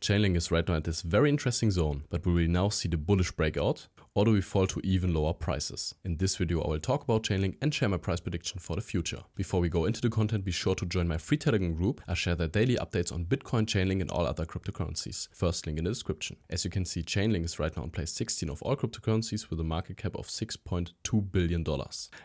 Chainlink is right now at this very interesting zone, but will we now see the bullish breakout, or do we fall to even lower prices? In this video I will talk about Chainlink and share my price prediction for the future. Before we go into the content, be sure to join my free Telegram group. I share there daily updates on Bitcoin, Chainlink and all other cryptocurrencies. First link in the description. As you can see, Chainlink is right now in place 16 of all cryptocurrencies with a market cap of $6.2 billion.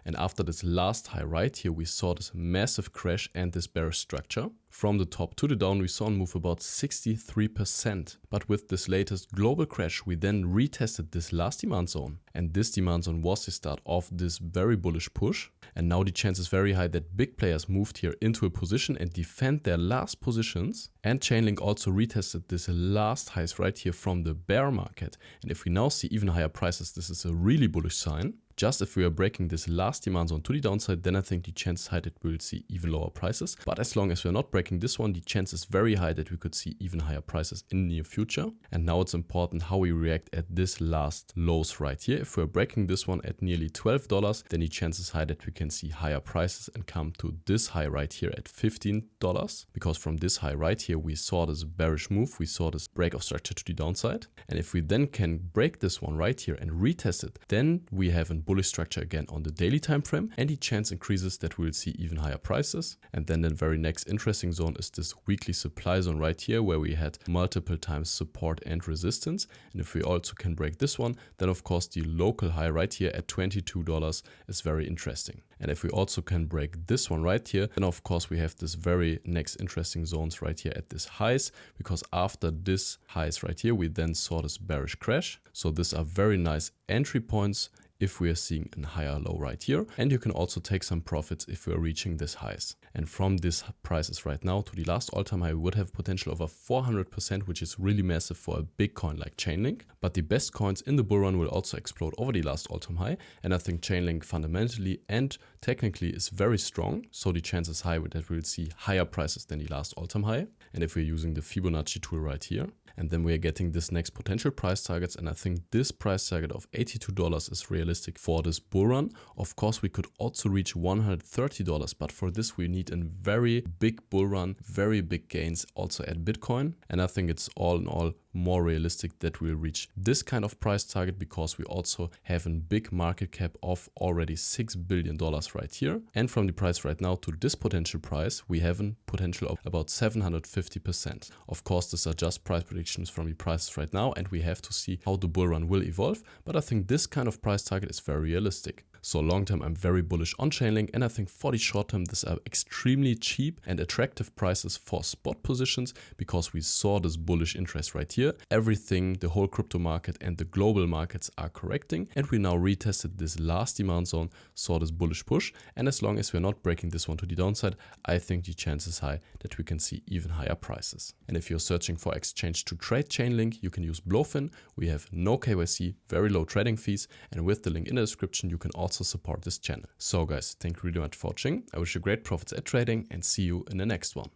And after this last high right here, we saw this massive crash and this bearish structure. From the top to the down, we saw a move about 63%. But with this latest global crash, we then retested this last demand zone. And this demand zone was the start of this very bullish push. And now the chance is very high that big players moved here into a position and defend their last positions. And Chainlink also retested this last highs right here from the bear market. And if we now see even higher prices, this is a really bullish sign. Just if we are breaking this last demand zone to the downside, then I think the chance is high that we will see even lower prices. But as long as we're not breaking this one, the chance is very high that we could see even higher prices in the near future. And now it's important how we react at this last lows right here. If we're breaking this one at nearly $12, then the chance is high that we can see higher prices and come to this high right here at $15. Because from this high right here, we saw this bearish move. We saw this break of structure to the downside. And if we then can break this one right here and retest it, then we have a bullish structure again on the daily time frame, and the chance increases that we will see even higher prices. And then the very next interesting zone is this weekly supply zone right here, where we had multiple times support and resistance. And if we also can break this one, then of course the local high right here at $22 is very interesting. And if we also can break this one right here, then of course we have this very next interesting zones right here at this highs, because after this highs right here, we then saw this bearish crash. So these are very nice entry points if we are seeing a higher low right here. And you can also take some profits if we are reaching this highs. And from this prices right now to the last all-time high, we would have potential over 400%, which is really massive for a big coin like Chainlink. But the best coins in the bull run will also explode over the last all-time high. And I think Chainlink fundamentally and technically is very strong. So the chance is high that we'll see higher prices than the last all-time high. And if we're using the Fibonacci tool right here, and then we are getting this next potential price targets. And I think this price target of $82 is realistic for this bull run. Of course, we could also reach $130, but for this, we need a very big bull run, very big gains also at Bitcoin. And I think it's all in all more realistic that we'll reach this kind of price target, because we also have a big market cap of already $6 billion right here. And from the price right now to this potential price, we have a potential of about 750%. Of course, these are just price predictions from the prices right now, and we have to see how the bull run will evolve. But I think this kind of price target is very realistic. So long term, I'm very bullish on Chainlink, and I think for the short term, these are extremely cheap and attractive prices for spot positions, because we saw this bullish interest right here. Everything, the whole crypto market and the global markets are correcting, and we now retested this last demand zone, saw this bullish push. And as long as we're not breaking this one to the downside, I think the chance is high that we can see even higher prices. And if you're searching for exchange to trade Chainlink, you can use Blofin. We have no KYC, very low trading fees, and with the link in the description, you can also support this channel. So guys, thank you really much for watching. I wish you great profits at trading and see you in the next one.